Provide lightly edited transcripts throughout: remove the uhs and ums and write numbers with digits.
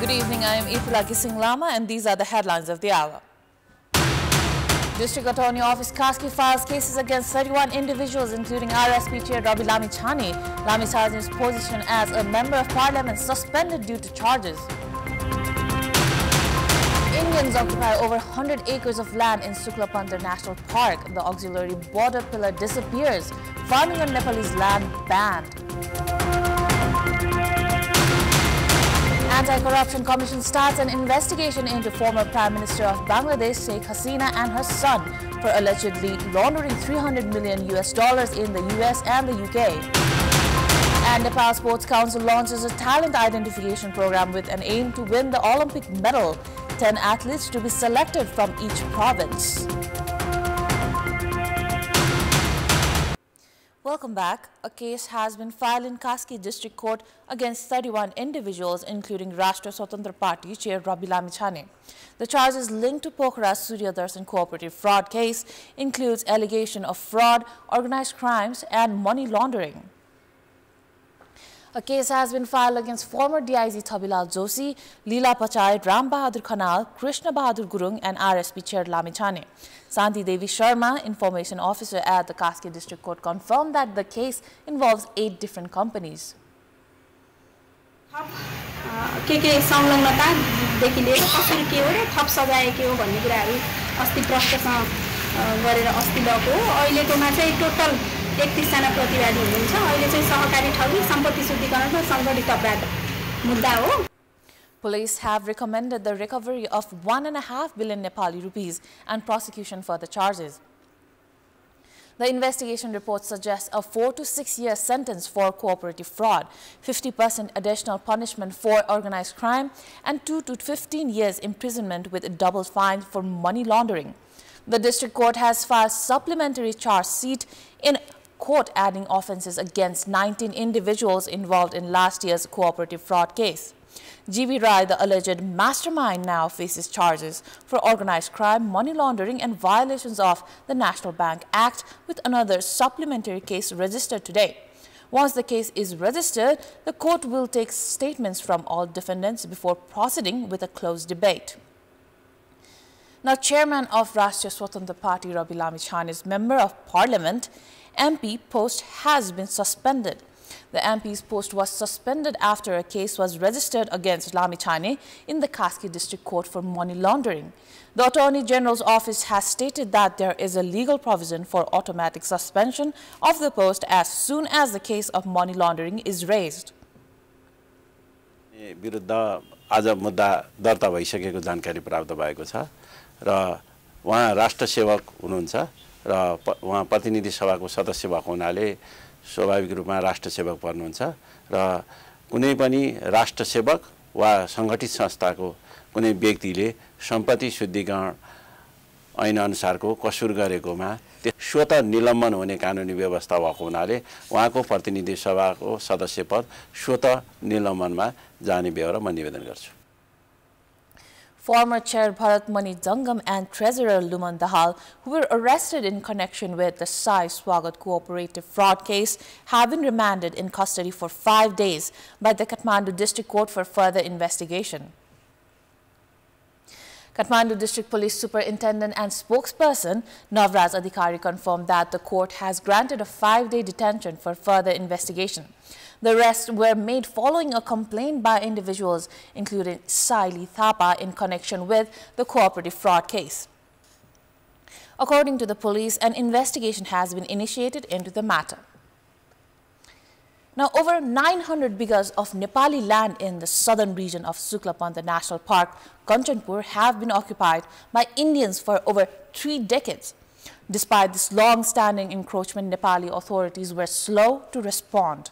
Good evening, I am Ithilaki Singh Lama and these are the headlines of the hour. District Attorney Office Kaski files cases against 31 individuals including RSP Chair Rabi Lamichhane. Lamichhane's position as a Member of Parliament suspended due to charges. Indians occupy over 100 acres of land in Suklapandar National Park. The auxiliary border pillar disappears. Farming on Nepalese land banned. Anti-Corruption Commission starts an investigation into former Prime Minister of Bangladesh, Sheikh Hasina, and her son for allegedly laundering $300 million in the US and the UK. And Nepal Sports Council launches a talent identification program with an aim to win the Olympic medal. 10 athletes to be selected from each province. Welcome back. A case has been filed in Kaski District Court against 31 individuals, including Rashtra Swatantra Party Chair Rabi Lamichhane. The charges linked to Pokhara's Surya Darshan cooperative fraud case includes allegation of fraud, organized crimes, and money laundering. A case has been filed against former DIG Thabilal Joshi, Leela Pachai, Ram Bahadur Khanal, Krishna Bahadur Gurung, and RSP Chair Lamichhane. Santi Devi Sharma, Information Officer at the Kaski District Court, confirmed that the case involves 8 different companies. Police have recommended the recovery of 1.5 billion Nepali rupees and prosecution for the charges. The investigation report suggests a 4 to 6 year sentence for cooperative fraud, 50% additional punishment for organized crime, and 2 to 15 years imprisonment with a double fine for money laundering. The district court has filed supplementary charge sheet in court adding offences against 19 individuals involved in last year's cooperative fraud case. G.V. Rai, the alleged mastermind, now faces charges for organized crime, money laundering and violations of the National Bank Act, with another supplementary case registered today. Once the case is registered, the court will take statements from all defendants before proceeding with a closed debate. Now, Chairman of Rashtriya Swatantra Party Rabi Lamichhane's Member of Parliament MP post has been suspended. The MP's post was suspended after a case was registered against Lamichhane in the Kaski District Court for money laundering. The Attorney General's office has stated that there is a legal provision for automatic suspension of the post as soon as the case of money laundering is raised. विरुद्ध आज मुद्दा दर्ता भइसकेको जानकारी प्राप्त भएको छ र उहाँ राष्ट्र सेवक हुनुहुन्छ र उहाँ प्रतिनिधि सभाको सदस्य भएको हुनाले स्वाभाविक रूपमा राष्ट्र सेवक पर्नुहुन्छ र कुनै पनि राष्ट्र सेवक वा संगठित संस्थाको कुनै व्यक्तिले सम्पत्ति शुद्धिकरण ऐन अनुसारको कसुर गरेकोमा स्वत निलम्बन हुने कानुनी व्यवस्था भएको हुनाले उहाँको प्रतिनिधि सभाको सदस्य पद स्वत निलम्बनमा जाने बेहोरा म निवेदन गर्छु। Former Chair Bharat Mani Jangam and Treasurer Luman Dahal, who were arrested in connection with the Sai Swagat cooperative fraud case, have been remanded in custody for 5 days by the Kathmandu District Court for further investigation. Kathmandu District Police Superintendent and spokesperson Navraj Adhikari confirmed that the court has granted a 5-day detention for further investigation. The arrests were made following a complaint by individuals, including Saili Thapa, in connection with the cooperative fraud case. According to the police, an investigation has been initiated into the matter. Now, over 900 bigars of Nepali land in the southern region of Suklapandar National Park, Kantipur, have been occupied by Indians for over 3 decades. Despite this long-standing encroachment, Nepali authorities were slow to respond.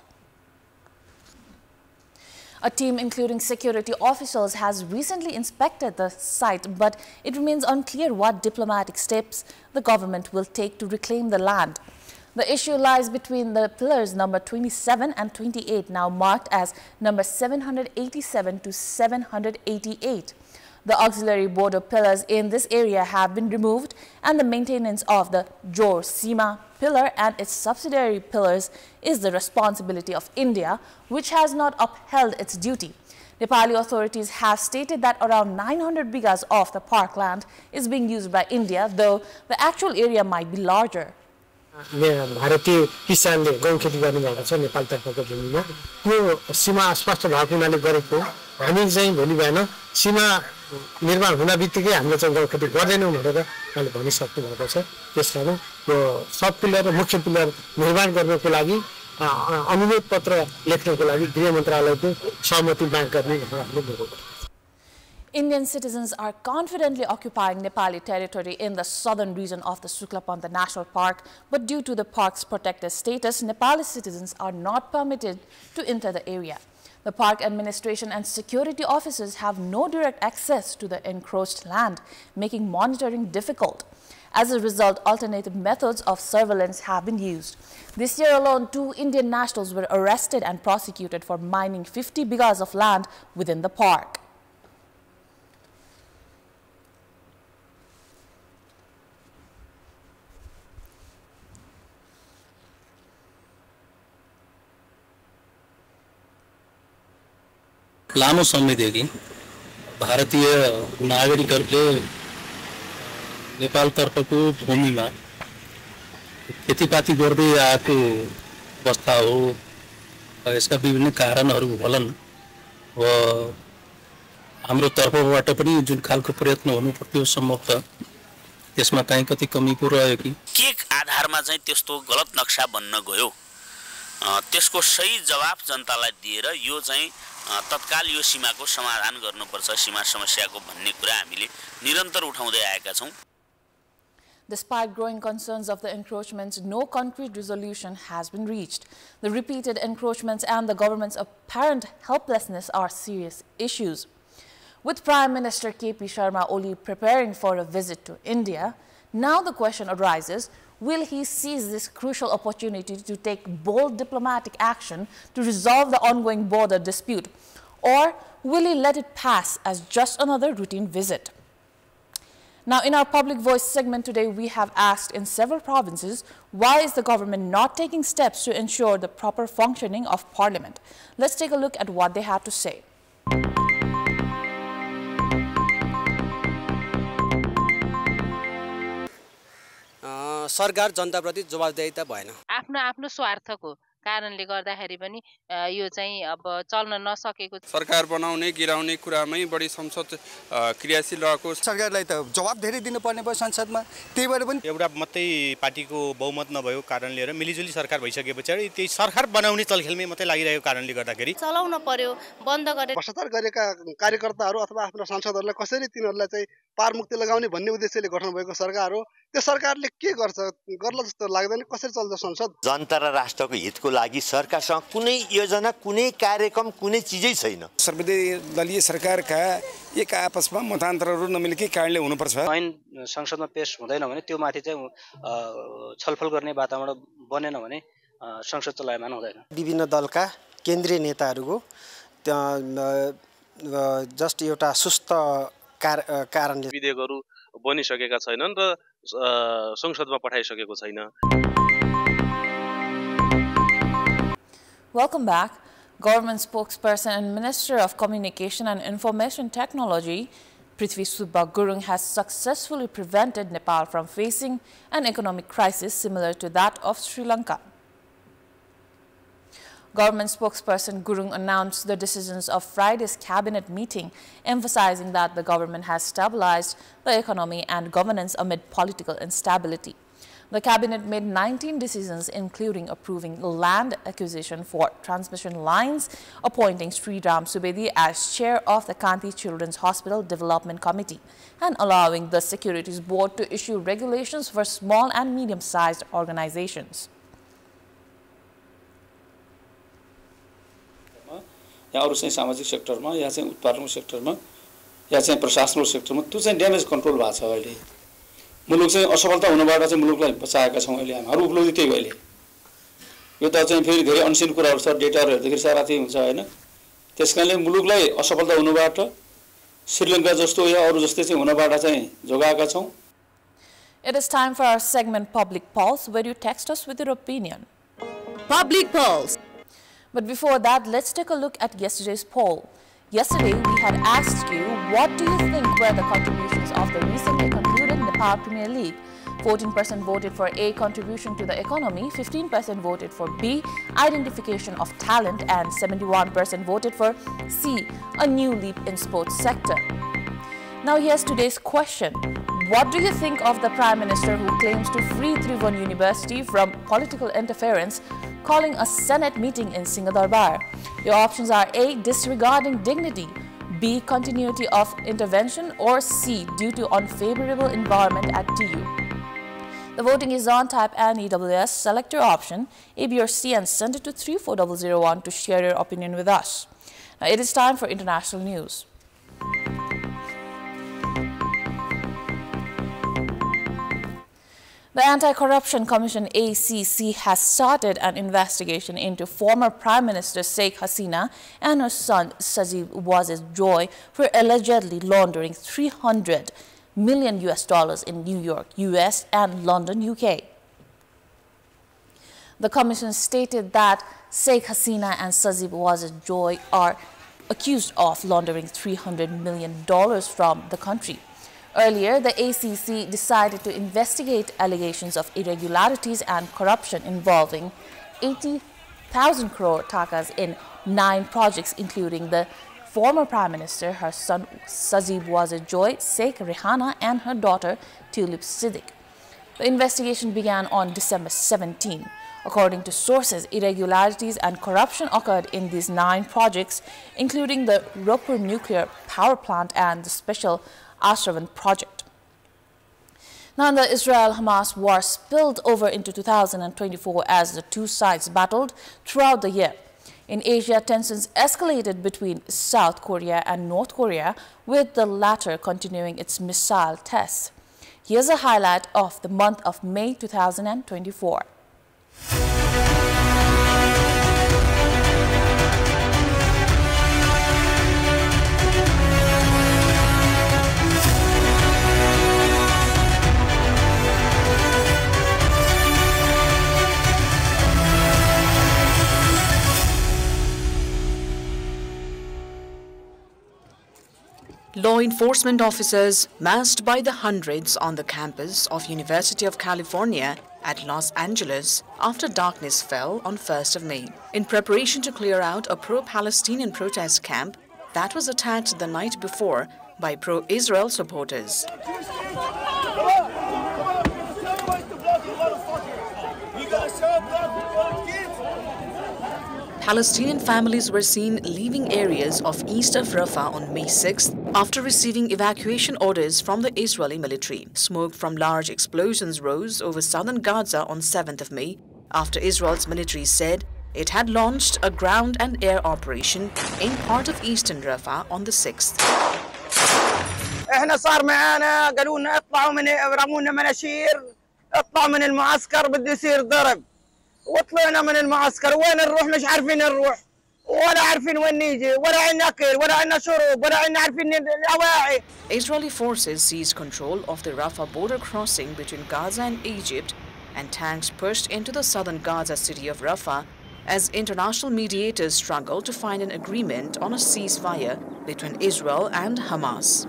A team including security officials has recently inspected the site, but it remains unclear what diplomatic steps the government will take to reclaim the land. The issue lies between the pillars number 27 and 28, now marked as number 787 to 788. The auxiliary border pillars in this area have been removed, and the maintenance of the Jor Sima pillar and its subsidiary pillars is the responsibility of India, which has not upheld its duty. Nepali authorities have stated that around 900 bigas of the parkland is being used by India, though the actual area might be larger. भारतीय किसानले गहुँ खेती गर्ने भएको छ नेपालतर्फको भूमिमा त्यो सीमा स्पष्ट भएको हुनाले गरेको हामी चाहिँ भोलि बिहान सीमा निर्माण हुन बित्तिकै हामीले चाहिँ गहुँ खेती गर्दैनौँ भनेर मैले भनिसक्नु भएको छ। त्यसकारण यो सब पिलर र मुख्य पिलर निर्माण गर्नको लागि अनुरोध पत्र लेख्नको लागि गृह मन्त्रालयको सहमति माग गर्ने भनेर हामीले भनेको। Indian citizens are confidently occupying Nepali territory in the southern region of the Suklapanta National Park, but due to the park's protected status, Nepali citizens are not permitted to enter the area. The park administration and security officers have no direct access to the encroached land, making monitoring difficult. As a result, alternative methods of surveillance have been used. This year alone, 2 Indian nationals were arrested and prosecuted for mining 50 bigas of land within the park. लामो समयदेखि भारतीय नागरिकहरूले नेपालतर्फको भूमिमा खेतीपाती गर्दै आएको अवस्था हो। यसका विभिन्न कारणहरू होलान् व हाम्रो तर्फबाट पनि जुन खालको प्रयत्न हुनु पर्थ्यो सम्भवतः त्यसमा कहीँ कति कमी पो रह्यो कि के आधारमा चाहिँ त्यस्तो गलत नक्सा बन्न गयो त्यसको सही जवाफ जनतालाई दिएर यो चाहिँ तत्काल यो सीमाको समाधान गर्नुपर्छ सीमा समस्याको भन्ने कुरा हामीले निरन्तर उठाउँदै आएका छौं। Despite growing concerns of the encroachments, no concrete resolution has been reached. The repeated encroachments and the government's apparent helplessness are serious issues. With Prime Minister KP Sharma Oli preparing for a visit to India, now the question arises, will he seize this crucial opportunity to take bold diplomatic action to resolve the ongoing border dispute, or will he let it pass as just another routine visit? Now, in our Public Voice segment today, we have asked in several provinces, why is the government not taking steps to ensure the proper functioning of Parliament? Let's take a look at what they have to say. सरकार जनताप्रति जवाबदेहिता भएन। आफ्नो स्वार्थको कारणले गर्दाखेरि पनि यो चाहिँ अब चल्न नसकेको सरकार बनाउने गिराउने कुरामै बढी संसद क्रियाशील रहेको सरकारलाई त जवाब धेरै दिनुपर्ने भयो संसदमा। त्यही भएर पनि एउटा मात्रै पार्टीको बहुमत नभएको कारणले र मिलिजुली सरकार भइसकेपछि त्यही सरकार बनाउने चलखेलमै मात्रै लागिरहेको कारणले गर्दाखेरि चलाउन पर्यो बन्द गरे भ्रष्टाचार गरेका कार्यकर्ताहरू अथवा आफ्ना सांसदहरूलाई कसरी तिनीहरूलाई चाहिँ पारमुक्ति लगाउने भन्ने उद्देश्यले गठन भएको सरकार हो। त्यो सरकारले के गर्छ गर्ला जस्तो लाग्दैन। कसरी चल्छ संसद? जनता र राष्ट्रको हितको लागि सरकारसँग कुनै योजना कुनै कार्यक्रम कुनै चीजै छैन। सर्वदलीय सरकारका एक आपसमा मतान्तरहरू नमिलेकै कारणले हुनुपर्छ। ऐन संसदमा पेश हुँदैन भने त्यो माथि चाहिँ छलफल गर्ने वातावरण बनेन भने संसद चलायमान हुँदैन। विभिन्न दलका केन्द्रीय नेताहरूको जस्ट एउटा सुस्त कारणले विधेयकहरू बनिसकेका छैनन् र संसदमा पठाइसकेको छैन। Welcome back. Government spokesperson and Minister of Communication and Information Technology, Prithvi Subba Gurung, has successfully prevented Nepal from facing an economic crisis similar to that of Sri Lanka. Government spokesperson Gurung announced the decisions of Friday's cabinet meeting, emphasizing that the government has stabilized the economy and governance amid political instability. The cabinet made 19 decisions, including approving land acquisition for transmission lines, appointing Sri Ram Subedi as chair of the Kanti Children's Hospital Development Committee, and allowing the Securities Board to issue regulations for small and medium-sized organizations. या अरू चाहिँ सामाजिक सेक्टरमा या चाहिँ उत्पादनको सेक्टरमा या चाहिँ प्रशासनिक सेक्टरमा त्यो चाहिँ ड्यामेज कन्ट्रोल भएको छ। अहिले मुलुक चाहिँ असफलता हुनबाट चाहिँ मुलुकलाई बचाएका छौँ। अहिले हाम्रो उपलब्धि त्यही हो। अहिले यो त चाहिँ फेरि धेरै अनसिन कुराहरू छ, डेटाहरू हेर्दाखेरि सारा त्यही हुन्छ हैन। त्यसकारणले मुलुकलाई असफलता हुनबाट श्रीलङ्का जस्तो या अरू जस्तै चाहिँ हुनबाट चाहिँ जोगाएका छौँ। It is time for our segment Public Pulse, where you text us with your opinion. Public Pulse. But before that, let's take a look at yesterday's poll. Yesterday, we had asked you, what do you think were the contributions of the recently concluded Nepal Premier League? 14% voted for A, contribution to the economy, 15% voted for B, identification of talent, and 71% voted for C, a new leap in sports sector. Now here's today's question. What do you think of the Prime Minister who claims to free Tribhuvan University from political interference, calling a Senate meeting in Singhdarbar? Your options are A, disregarding dignity, B, continuity of intervention, or C, due to unfavorable environment at TU. The voting is on. Type NEWS, select your option, A, B, or C, and send it to 34001 to share your opinion with us. Now it is time for international news. The Anti-Corruption Commission ACC has started an investigation into former Prime Minister Sheikh Hasina and her son Sajib Wazir Joy for allegedly laundering $300 million in New York, US, and London, UK. The commission stated that Sheikh Hasina and Sajib Wazir Joy are accused of laundering $300 million from the country. Earlier, the ACC decided to investigate allegations of irregularities and corruption involving 80,000 crore takas in 9 projects, including the former Prime Minister, her son Sajib Wazir Joy, Sheikh Rehana, and her daughter Tulip Siddiq. The investigation began on December 17. According to sources, irregularities and corruption occurred in these 9 projects, including the Ropur nuclear power plant and the special Ashravan project. Now, the Israel-Hamas war spilled over into 2024 as the two sides battled throughout the year. In Asia, tensions escalated between South Korea and North Korea, with the latter continuing its missile tests. Here's a highlight of the month of May 2024. Law enforcement officers massed by the hundreds on the campus of University of California at Los Angeles after darkness fell on 1st of May, in preparation to clear out a pro-Palestinian protest camp that was attacked the night before by pro-Israel supporters. Palestinian families were seen leaving areas of east of Rafah on May 6th after receiving evacuation orders from the Israeli military. Smoke from large explosions rose over southern Gaza on 7th of May after Israel's military said it had launched a ground and air operation in part of eastern Rafah on the 6th. احنا صار معانا قالوا لنا اطلعوا من رمونا مناشير اطلعوا من المعسكر بده يصير ضرب وطلعنا من المعسكر وين نروح مش عارفين نروح ولا عارفين وين نيجي ولا عندنا اكل ولا عندنا شرب ولا عندنا عارفين الاواعي. Israeli forces seized control of the Rafah border crossing between Gaza and Egypt, and tanks pushed into the southern Gaza city of Rafah as international mediators struggled to find an agreement on a ceasefire between Israel and Hamas.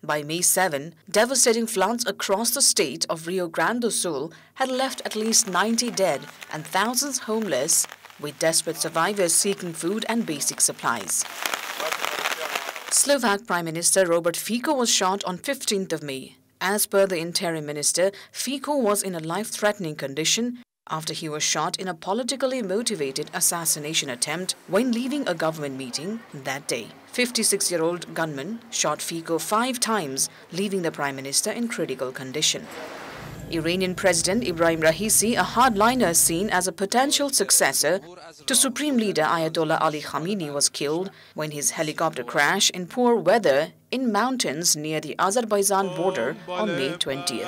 By May 7, devastating floods across the state of Rio Grande do Sul had left at least 90 dead and thousands homeless, with desperate survivors seeking food and basic supplies. Slovak Prime Minister Robert Fico was shot on 15th of May. As per the interim minister, Fico was in a life-threatening condition after he was shot in a politically motivated assassination attempt when leaving a government meeting that day. 56-year-old gunman shot Fico 5 times, leaving the Prime Minister in critical condition. Iranian President Ibrahim Raisi, a hardliner seen as a potential successor to Supreme Leader Ayatollah Ali Khamenei, was killed when his helicopter crashed in poor weather in mountains near the Azerbaijan border on May 20th.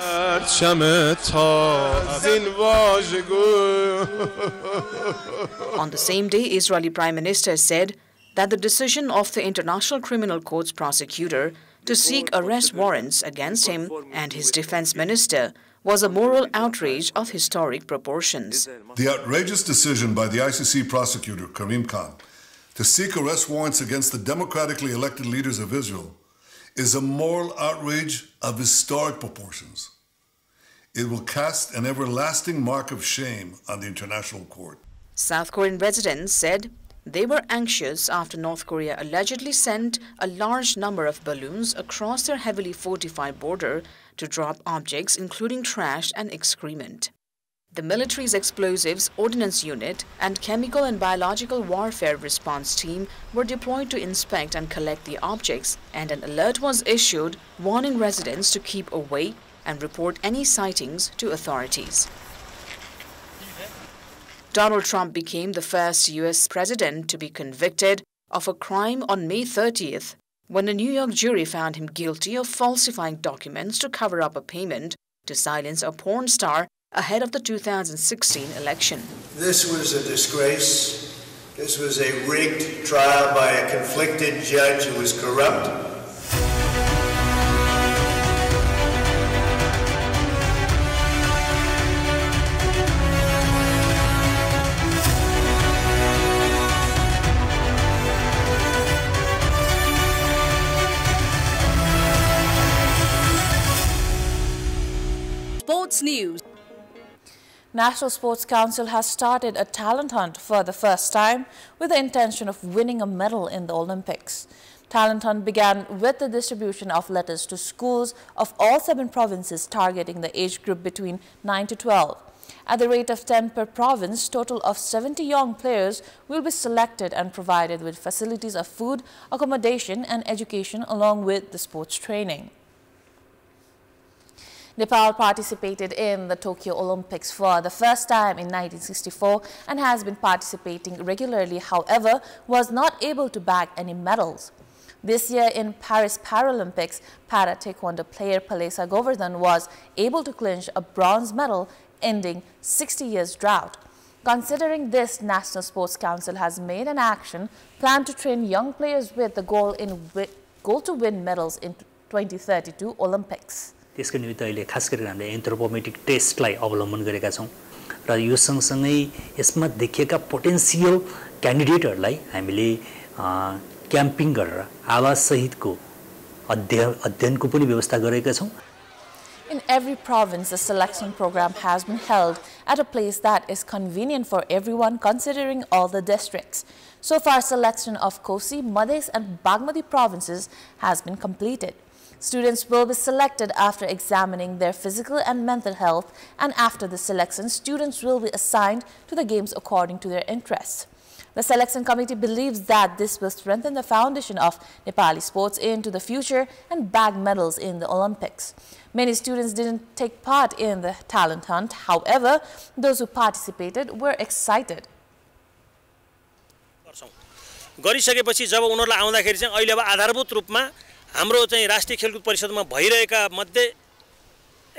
On the same day, Israeli Prime Minister said that the decision of the International Criminal Court's prosecutor to seek arrest warrants against him and his defense minister was a moral outrage of historic proportions. The outrageous decision by the ICC prosecutor, Karim Khan, To seek arrest warrants against the democratically elected leaders of Israel is a moral outrage of historic proportions. It will cast an everlasting mark of shame on the International Court. South Korean residents said they were anxious after North Korea allegedly sent a large number of balloons across their heavily fortified border to drop objects including trash and excrement. The military's explosives ordnance unit and chemical and biological warfare response team were deployed to inspect and collect the objects, and an alert was issued warning residents to keep away and report any sightings to authorities. Donald Trump became the first U.S. president to be convicted of a crime on May 30th, when a New York jury found him guilty of falsifying documents to cover up a payment to silence a porn star ahead of the 2016 election. This was a disgrace. This was a rigged trial by a conflicted judge who was corrupt. Sports News. National Sports Council has started a talent hunt for the first time with the intention of winning a medal in the Olympics. Talent hunt began with the distribution of letters to schools of all 7 provinces targeting the age group between 9 to 12. At the rate of 10 per province, total of 70 young players will be selected and provided with facilities of food, accommodation and education along with the sports training. Nepal participated in the Tokyo Olympics for the first time in 1964 and has been participating regularly, however, was not able to bag any medals. This year in Paris Paralympics, para-taekwondo player Palesa Govardhan was able to clinch a bronze medal, ending 60 years drought. Considering this, National Sports Council has made an action plan to train young players with the goal to win medals in 2032 Olympics. त्यसको निमित्त अहिले खास गरेर हामीले एन्थ्रोपोमेट्रिक टेस्टलाई अवलम्बन गरेका छौं र यो सँगसँगै यसमा देखिएका पोटेन्शियल क्यान्डिडेटहरुलाई हामीले क्याम्पिङ गरेर आवास सहितको अध्ययनको पनि व्यवस्था गरेका छौं. In every province, a selection program has been held at a place that is convenient for everyone, considering all the districts. So far, selection of Kosi, Madhes and Bagmati provinces has been completed. Students will be selected after examining their physical and mental health, and after the selection, students will be assigned to the games according to their interests. The selection committee believes that this will strengthen the foundation of Nepali sports into the future and bag medals in the Olympics. Many students didn't take part in the talent hunt. However, those who participated were excited. गरिसकेपछि जब उनीहरुलाई आउँदाखेरि चाहिँ अहिले अब आधारभूत रूपमा हाम्रो चाहिँ राष्ट्रिय खेलकुद परिषदमा भइरहेका मध्ये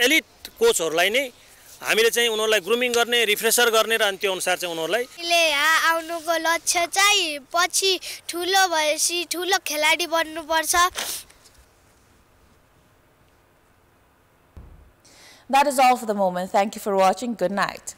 एलिट कोचहरुलाई नै हामीले चाहिँ उनीहरुलाई ग्रुमिङ गर्ने, रिफ्रेशर गर्ने र अन्त्य अनुसार चाहिँ उनीहरुलाई ले आउनुको लक्ष्य चाहिँ पछि ठुलो भएपछि ठुलो खेलाडी बन्नु पर्छ. That is all for the moment. Thank you for watching. Good night.